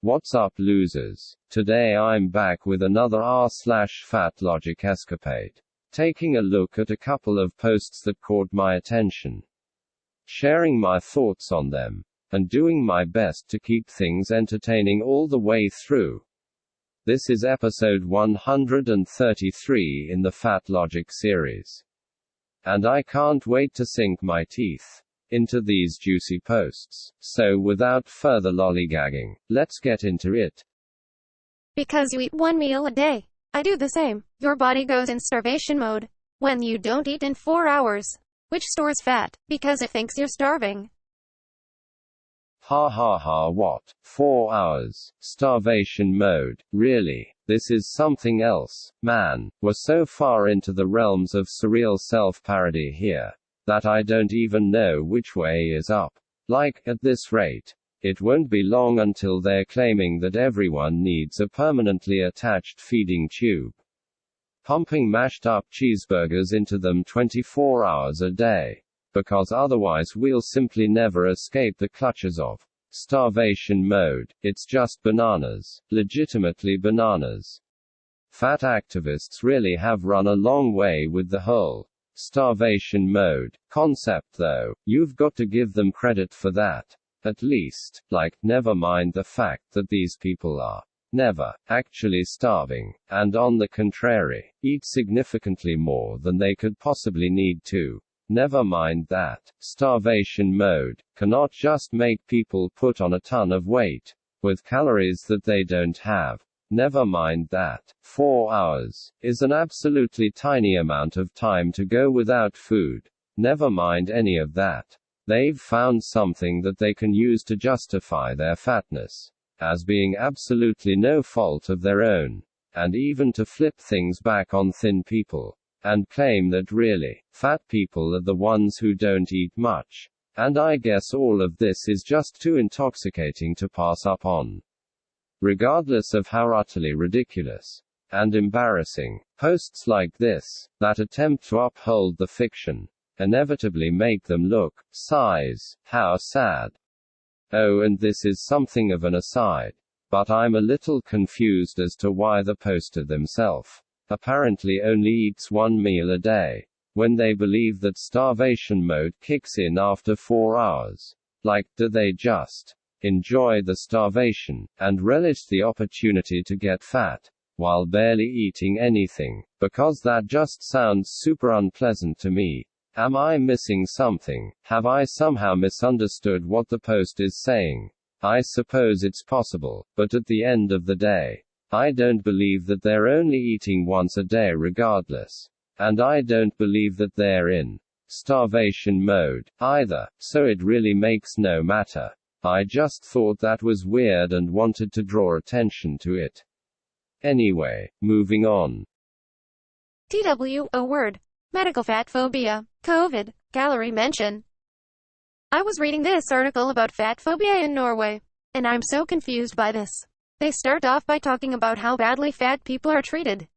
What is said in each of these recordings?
What's up, losers? Today I'm back with another r/fatlogic escapade. Taking a look at a couple of posts that caught my attention. Sharing my thoughts on them. And doing my best to keep things entertaining all the way through. This is episode 133 in the fatlogic series. And I can't wait to sink my teeth into these juicy posts. So without further lollygagging, let's get into it. Because you eat one meal a day. I do the same. Your body goes in starvation mode when you don't eat in 4 hours, which stores fat, because it thinks you're starving. Ha ha ha, what? 4 hours? Starvation mode? Really? This is something else, man. We're so far into the realms of surreal self-parody here that I don't even know which way is up. Like, at this rate, it won't be long until they're claiming that everyone needs a permanently attached feeding tube, pumping mashed up cheeseburgers into them 24 hours a day. Because otherwise we'll simply never escape the clutches of starvation mode. It's just bananas. Legitimately bananas. Fat activists really have run a long way with the whole starvation mode concept though. You've got to give them credit for that. At least, like, never mind the fact that these people are never actually starving, and on the contrary, eat significantly more than they could possibly need to. Never mind that starvation mode cannot just make people put on a ton of weight with calories that they don't have. Never mind that 4 hours is an absolutely tiny amount of time to go without food. Never mind any of that. They've found something that they can use to justify their fatness as being absolutely no fault of their own, and even to flip things back on thin people and claim that really, fat people are the ones who don't eat much. And I guess all of this is just too intoxicating to pass up on. Regardless of how utterly ridiculous and embarrassing posts like this, that attempt to uphold the fiction, inevitably make them look. Sighs. How sad. Oh, and this is something of an aside, but I'm a little confused as to why the poster themselves apparently only eats one meal a day, when they believe that starvation mode kicks in after 4 hours. Like, do they just enjoy the starvation and relish the opportunity to get fat while barely eating anything? Because that just sounds super unpleasant to me. Am I missing something? Have I somehow misunderstood what the post is saying? I suppose it's possible, but at the end of the day, I don't believe that they're only eating once a day regardless. And I don't believe that they're in starvation mode either, so it really makes no matter. I just thought that was weird and wanted to draw attention to it. Anyway, moving on. TWO word. Medical fatphobia. COVID. Calorie mention. I was reading this article about fatphobia in Norway, and I'm so confused by this. They start off by talking about how badly fat people are treated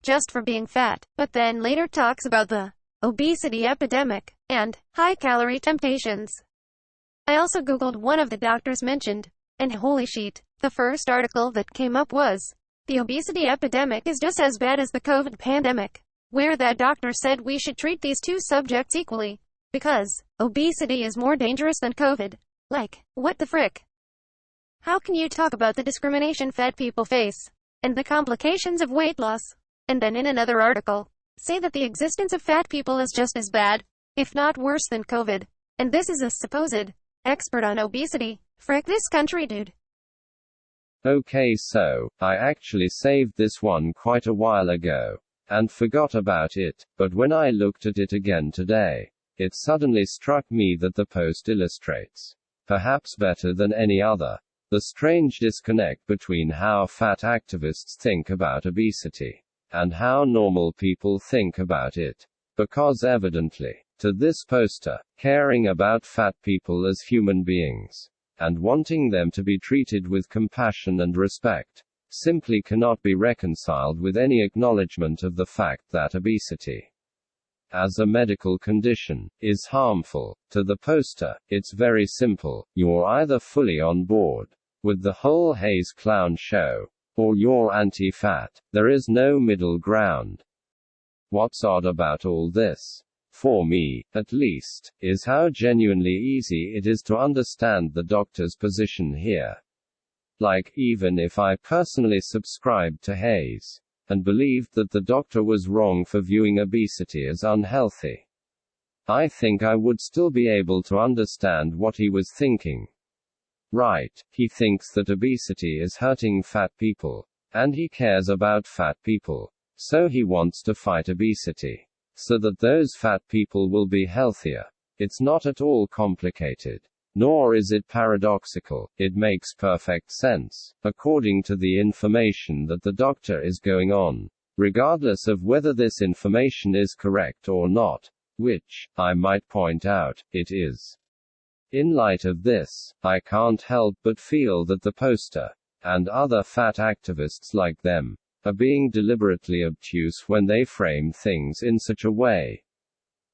just for being fat, but then later talks about the obesity epidemic and high-calorie temptations. I also googled one of the doctors mentioned, and holy shit, the first article that came up was, the obesity epidemic is just as bad as the COVID pandemic, where that doctor said we should treat these two subjects equally, because obesity is more dangerous than COVID. Like, what the frick? How can you talk about the discrimination fat people face, and the complications of weight loss, and then in another article, say that the existence of fat people is just as bad, if not worse than COVID, and this is a supposed expert on obesity? Frick this country, dude. Okay, so I actually saved this one quite a while ago and forgot about it, but when I looked at it again today, it suddenly struck me that the post illustrates, perhaps better than any other, the strange disconnect between how fat activists think about obesity and how normal people think about it. Because evidently, to this poster, caring about fat people as human beings and wanting them to be treated with compassion and respect simply cannot be reconciled with any acknowledgement of the fact that obesity as a medical condition is harmful. To the poster, it's very simple. You're either fully on board with the whole Hayes clown show. Or you're anti-fat. There is no middle ground. What's odd about all this, for me, at least, is how genuinely easy it is to understand the doctor's position here. Like, even if I personally subscribed to Hayes, and believed that the doctor was wrong for viewing obesity as unhealthy, I think I would still be able to understand what he was thinking. Right, he thinks that obesity is hurting fat people, and he cares about fat people, so he wants to fight obesity, so that those fat people will be healthier. It's not at all complicated. Nor is it paradoxical, it makes perfect sense, according to the information that the doctor is going on, regardless of whether this information is correct or not, which, I might point out, it is. In light of this, I can't help but feel that the poster, and other fat activists like them, are being deliberately obtuse when they frame things in such a way.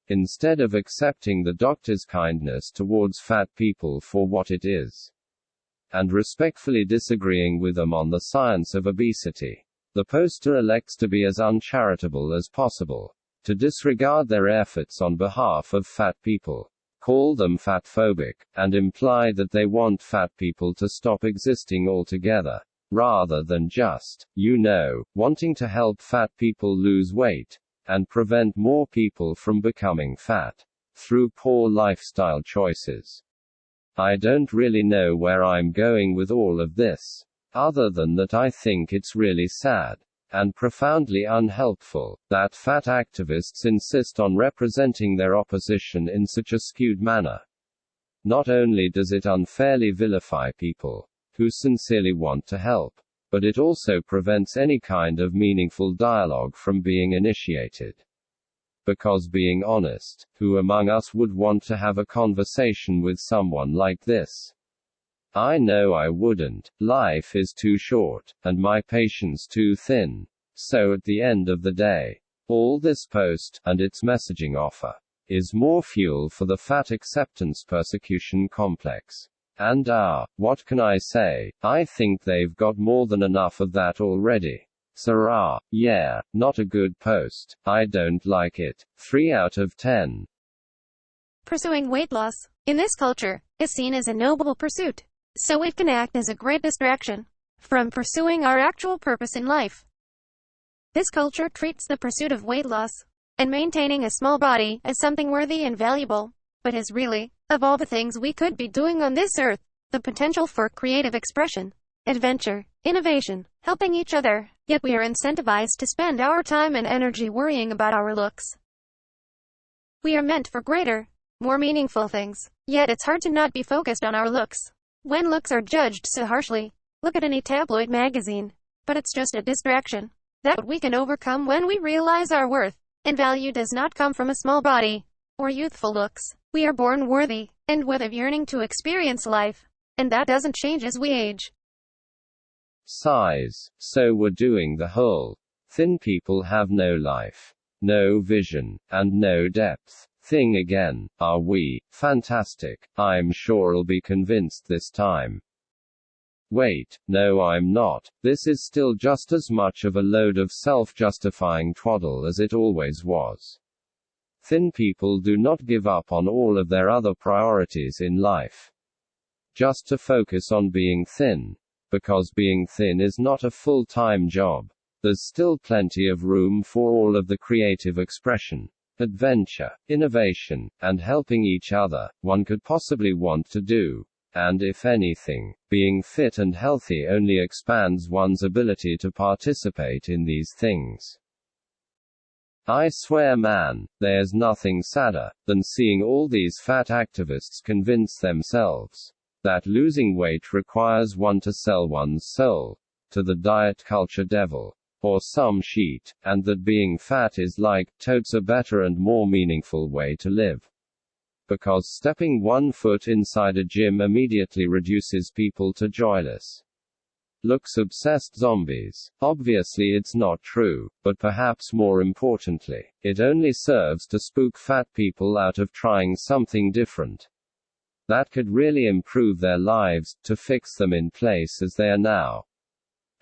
Instead of accepting the doctor's kindness towards fat people for what it is, and respectfully disagreeing with them on the science of obesity, the poster elects to be as uncharitable as possible, to disregard their efforts on behalf of fat people, call them fatphobic, and imply that they want fat people to stop existing altogether, rather than just, wanting to help fat people lose weight, and prevent more people from becoming fat, through poor lifestyle choices. I don't really know where I'm going with all of this, other than that I think it's really sad, and profoundly unhelpful, that fat activists insist on representing their opposition in such a skewed manner. Not only does it unfairly vilify people who sincerely want to help, but it also prevents any kind of meaningful dialogue from being initiated. Because being honest, who among us would want to have a conversation with someone like this? I know I wouldn't. Life is too short, and my patience too thin. So at the end of the day, all this post, and its messaging offer, is more fuel for the fat acceptance persecution complex. And what can I say? I think they've got more than enough of that already. So yeah, not a good post. I don't like it. 3 out of 10. Pursuing weight loss, in this culture, is seen as a noble pursuit, so it can act as a great distraction from pursuing our actual purpose in life. This culture treats the pursuit of weight loss and maintaining a small body as something worthy and valuable, but is really, of all the things we could be doing on this earth, the potential for creative expression, adventure, innovation, helping each other, yet we are incentivized to spend our time and energy worrying about our looks. We are meant for greater, more meaningful things, yet it's hard to not be focused on our looks. When looks are judged so harshly, look at any tabloid magazine. But it's just a distraction that we can overcome when we realize our worth and value does not come from a small body or youthful looks. We are born worthy, and with a yearning to experience life, and that doesn't change as we age. Size. So we're doing the whole thin people have no life, no vision, and no depth thing again, are we? Fantastic. I'm sure I'll be convinced this time. Wait, no I'm not. This is still just as much of a load of self-justifying twaddle as it always was. Thin people do not give up on all of their other priorities in life, just to focus on being thin. Because being thin is not a full-time job. There's still plenty of room for all of the creative expression, adventure, innovation, and helping each other one could possibly want to do. And if anything, being fit and healthy only expands one's ability to participate in these things. I swear man, there's nothing sadder than seeing all these fat activists convince themselves that losing weight requires one to sell one's soul to the diet culture devil, or some sheet, and that being fat is like, totes a better and more meaningful way to live. Because stepping one foot inside a gym immediately reduces people to joyless, looks-obsessed zombies. Obviously it's not true, but perhaps more importantly, it only serves to spook fat people out of trying something different. that could really improve their lives, to fix them in place as they are now,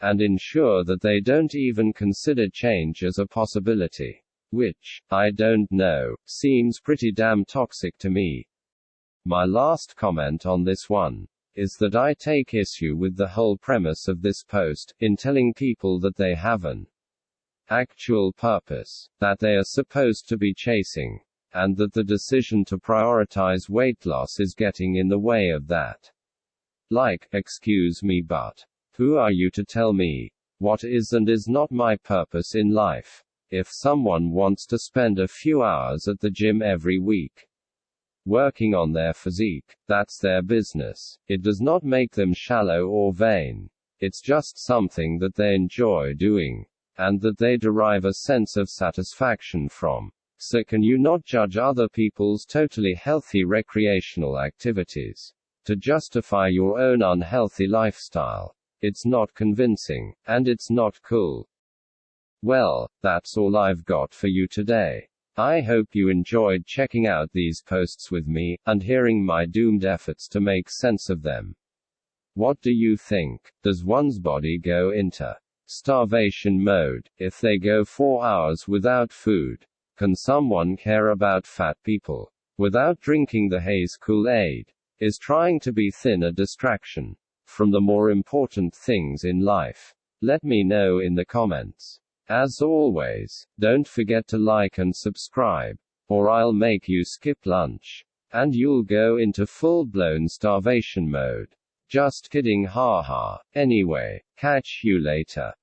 and ensure that they don't even consider change as a possibility. Which, I don't know, seems pretty damn toxic to me. My last comment on this one is that I take issue with the whole premise of this post, in telling people that they have an actual purpose that they are supposed to be chasing, and that the decision to prioritize weight loss is getting in the way of that. Like, excuse me, but who are you to tell me what is and is not my purpose in life? If someone wants to spend a few hours at the gym every week, working on their physique, that's their business. It does not make them shallow or vain. It's just something that they enjoy doing, and that they derive a sense of satisfaction from. So can you not judge other people's totally healthy recreational activities to justify your own unhealthy lifestyle? It's not convincing, and it's not cool. Well, that's all I've got for you today. I hope you enjoyed checking out these posts with me, and hearing my doomed efforts to make sense of them. What do you think? Does one's body go into starvation mode if they go 4 hours without food? Can someone care about fat people without drinking the haze Kool-Aid? Is trying to be thin a distraction from the more important things in life? Let me know in the comments. As always, don't forget to like and subscribe, or I'll make you skip lunch, and you'll go into full-blown starvation mode. Just kidding, haha. Anyway, catch you later.